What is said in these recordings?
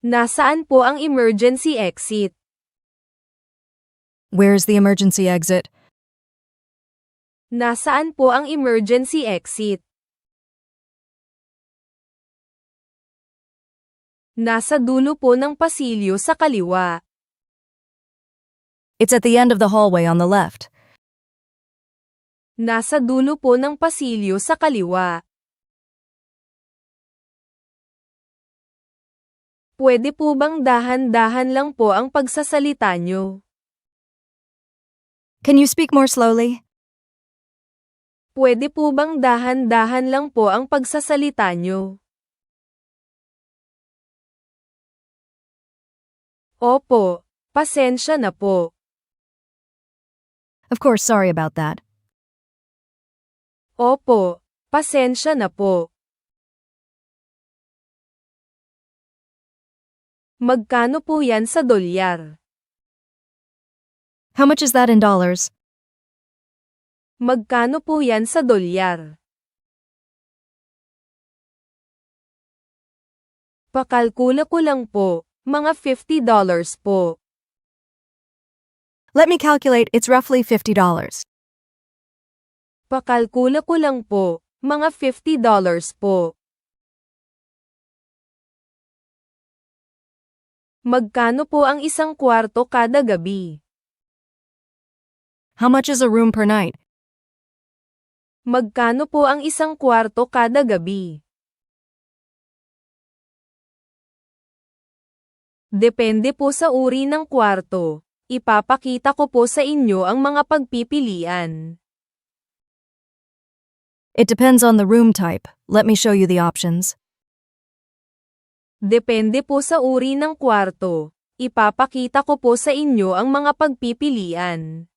Nasaan po ang emergency exit? Where's the emergency exit? Nasaan po ang emergency exit? Nasa dulo po ng pasilyo sa kaliwa. It's at the end of the hallway on the left. Nasa dulo po ng pasilyo sa kaliwa. Pwede po bang dahan-dahan lang po ang pagsasalita nyo? Can you speak more slowly? Pwede po bang dahan-dahan lang po ang pagsasalita nyo? Opo, pasensya na po. Of course, sorry about that. Opo, pasensya na po. Magkano po yan sa dolyar? How much is that in dollars? Magkano po yan sa dolyar? Pakalkula ko lang po, mga $50 po. Let me calculate, it's roughly $50. Pakalkula ko lang po, mga $50 po. Magkano po ang isang kwarto kada gabi? How much is a room per night? Magkano po ang isang kwarto kada gabi? Depende po sa uri ng kwarto. Ipapakita ko po sa inyo ang mga pagpipilian. It depends on the room type. Let me show you the options. Depende po sa uri ng kwarto. Ipapakita ko po sa inyo ang mga pagpipilian.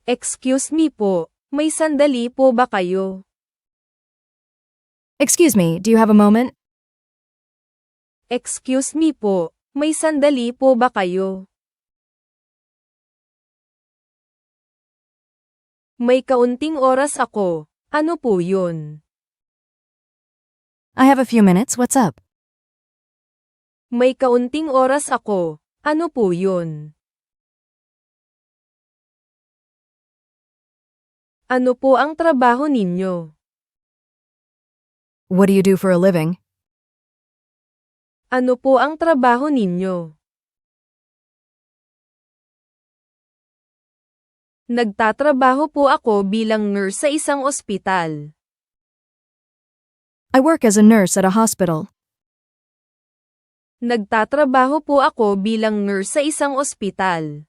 Excuse me po, may sandali po ba kayo? Excuse me, do you have a moment? Excuse me po, may sandali po ba kayo? May kaunting oras ako. Ano po yun? I have a few minutes, what's up? May kaunting oras ako. Ano po yun? Ano po ang trabaho ninyo? What do you do for a living? Ano po ang trabaho ninyo? Nagtatrabaho po ako bilang nurse sa isang ospital. I work as a nurse at a hospital. Nagtatrabaho po ako bilang nurse sa isang ospital.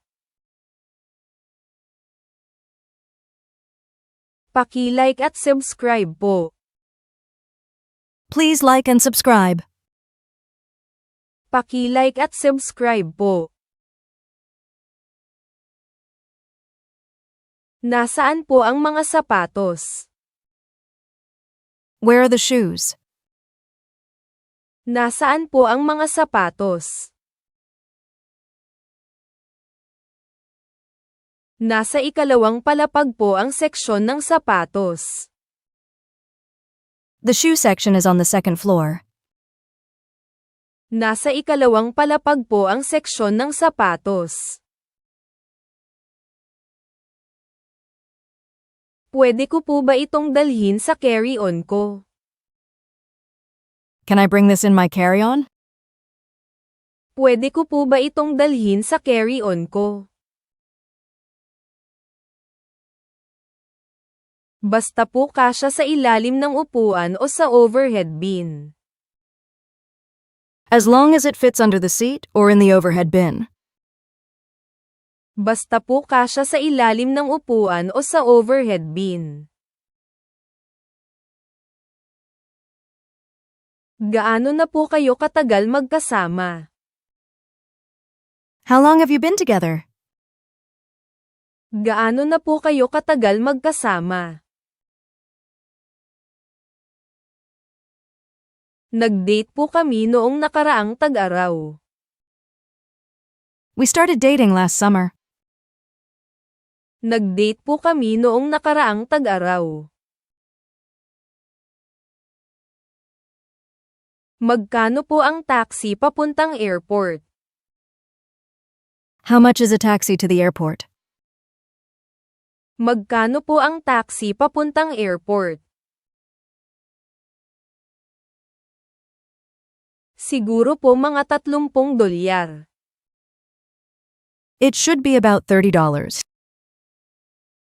Paki-like at subscribe po. Please like and subscribe. Paki-like at subscribe po. Nasaan po ang mga sapatos? Where are the shoes? Nasaan po ang mga sapatos? Nasa ikalawang palapag po ang seksyon ng sapatos. The shoe section is on the second floor. Nasa ikalawang palapag po ang seksyon ng sapatos. Pwede ko po ba itong dalhin sa carry-on ko? Can I bring this in my carry-on? Pwede ko po ba itong dalhin sa carry-on ko? Basta po kasya sa ilalim ng upuan o sa overhead bin. As long as it fits under the seat or in the overhead bin. Basta po kasya sa ilalim ng upuan o sa overhead bin. Gaano na po kayo katagal magkasama? How long have you been together? Gaano na po kayo katagal magkasama? Nag-date po kami noong nakaraang tag-araw. We started dating last summer. Nag-date po kami noong nakaraang tag-araw. Magkano po ang taxi papuntang airport? How much is a taxi to the airport? Magkano po ang taxi papuntang airport? Siguro po mga $30. It should be about $30.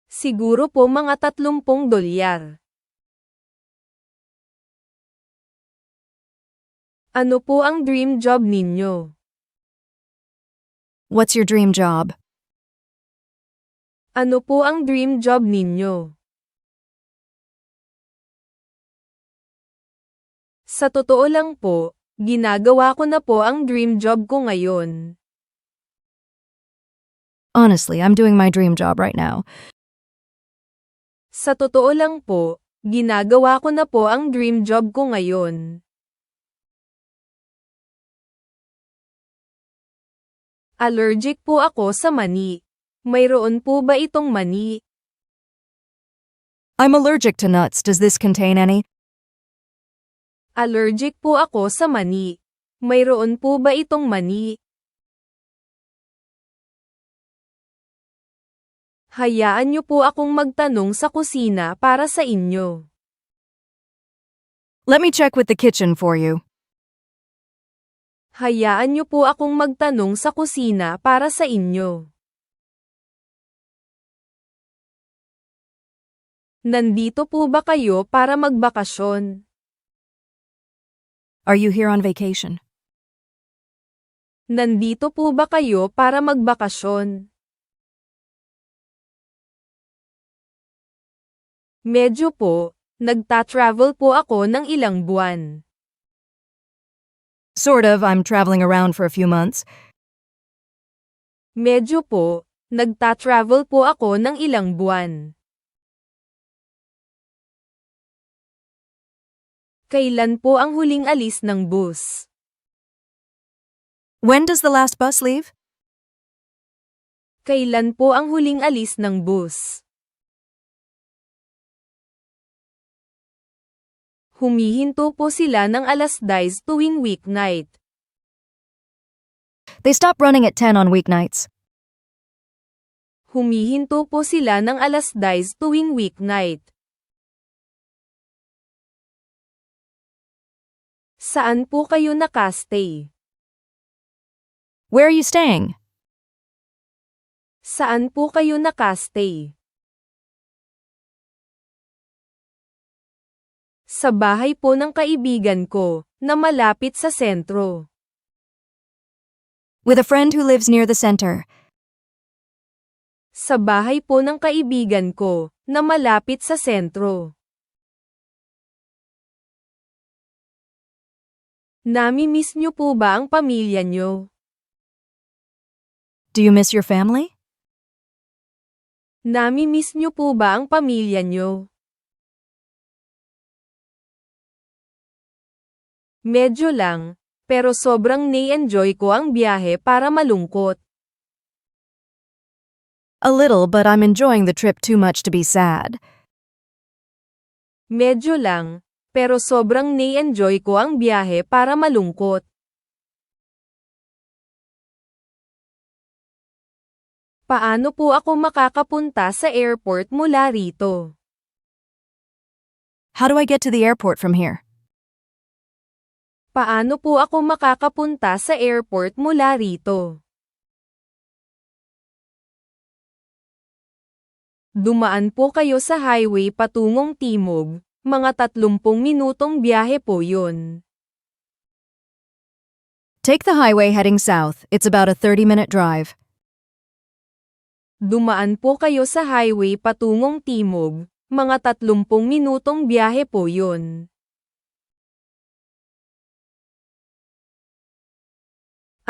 Siguro po mga $30. Ano po ang dream job ninyo? What's your dream job? Ano po ang dream job ninyo? Sa totoo lang po, ginagawa ko na po ang dream job ko ngayon. Honestly, I'm doing my dream job right now. Sa totoo lang po, ginagawa ko na po ang dream job ko ngayon. Allergic po ako sa mani. Mayroon po ba itong mani? I'm allergic to nuts. Does this contain any? Allergic po ako sa mani. Mayroon po ba itong mani? Hayaan niyo po akong magtanong sa kusina para sa inyo. Let me check with the kitchen for you. Hayaan niyo po akong magtanong sa kusina para sa inyo. Nandito po ba kayo para magbakasyon? Are you here on vacation? Nandito po ba kayo para magbakasyon? Medyo po, nagta-travel po ako ng ilang buwan. Sort of, I'm traveling around for a few months. Medyo po, nagta-travel po ako ng ilang buwan. Kailan po ang huling alis ng bus? When does the last bus leave? Kailan po ang huling alis ng bus? Humihinto po sila ng 10:00 tuwing weeknight. They stop running at 10 on weeknights. Humihinto po sila ng 10:00 tuwing weeknight. Saan po kayo nakastay? Where are you staying? Saan po kayo nakastay? Sa bahay po ng kaibigan ko, na malapit sa sentro. With a friend who lives near the center. Sa bahay po ng kaibigan ko, na malapit sa sentro. Nami-miss niyo po ba ang pamilya niyo? Do you miss your family? Nami-miss niyo po ba ang pamilya niyo? Medyo lang, pero sobrang na-enjoy ko ang biyahe para malungkot. A little, but I'm enjoying the trip too much to be sad. Medyo lang, pero sobrang na-enjoy ko ang biyahe para malungkot. Paano po ako makakapunta sa airport mula rito? How do I get to the airport from here? Paano po ako makakapunta sa airport mula rito? Dumaan po kayo sa highway patungong timog, mga 30 minutong biyahe po yun. Take the highway heading south. It's about a 30-minute drive. Dumaan po kayo sa highway patungong timog, mga 30 minutong biyahe po yun.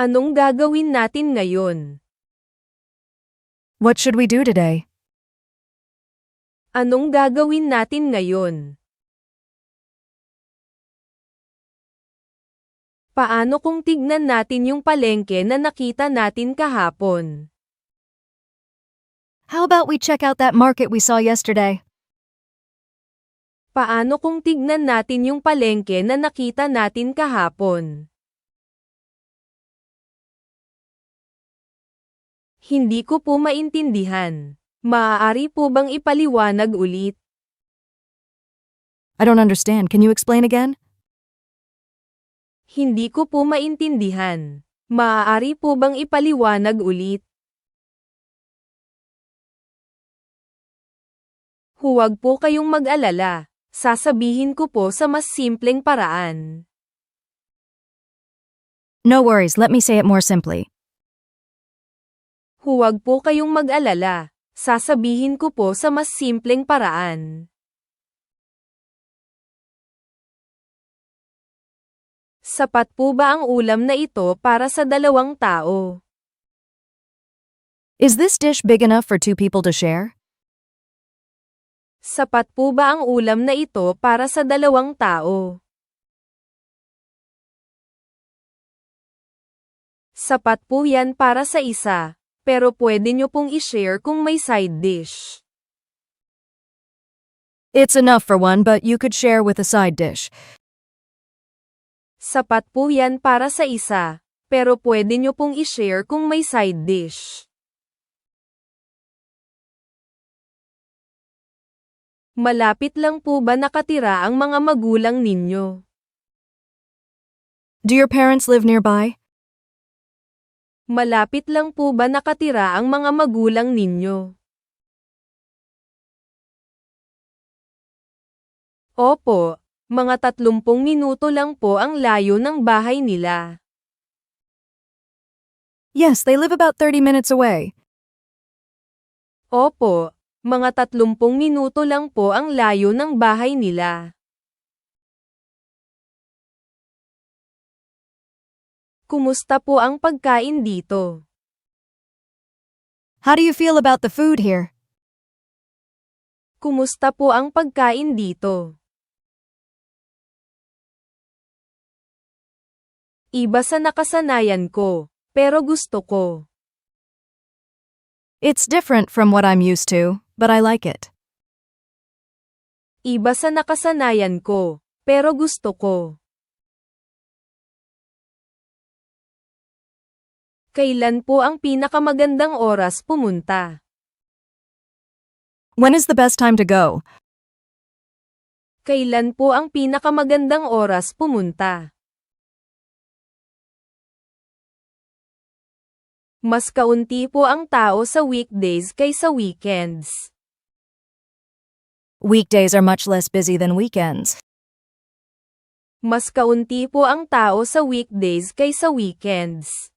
Anong gagawin natin ngayon? What should we do today? Anong gagawin natin ngayon? Paano kung tignan natin yung palengke na nakita natin kahapon? How about we check out that market we saw yesterday? Paano kung tignan natin yung palengke na nakita natin kahapon? Hindi ko po maintindihan. Maaari po bang ipaliwanag ulit? I don't understand. Can you explain again? Hindi ko po maintindihan. Maaari po bang ipaliwanag ulit? Huwag po kayong mag-alala. Sasabihin ko po sa mas simpleng paraan. No worries, let me say it more simply. Huwag po kayong mag-alala. Sasabihin ko po sa mas simpleng paraan. Sapat po ba ang ulam na ito para sa 2 tao? Is this dish big enough for 2 people to share? Sapat po ba ang ulam na ito para sa 2 tao? Sapat po yan para sa isa, pero pwede nyo pong i-share kung may side dish. It's enough for one, but you could share with a side dish. Sapat po yan para sa isa, pero pwede nyo pong i-share kung may side dish. Malapit lang po ba nakatira ang mga magulang ninyo? Do your parents live nearby? Malapit lang po ba nakatira ang mga magulang ninyo? Opo, mga 30 minuto lang po ang layo ng bahay nila. Yes, they live about 30 minutes away. Opo, mga 30 minuto lang po ang layo ng bahay nila. Kumusta po ang pagkain dito? How do you feel about the food here? Kumusta po ang pagkain dito? Iba sa nakasanayan ko, pero gusto ko. It's different from what I'm used to, but I like it. Iba sa nakasanayan ko, pero gusto ko. Kailan po ang pinakamagandang oras pumunta? When is the best time to go? Kailan po ang pinakamagandang oras pumunta? Mas kaunti po ang tao sa weekdays kaysa weekends. Weekdays are much less busy than weekends. Mas kaunti po ang tao sa weekdays kaysa weekends.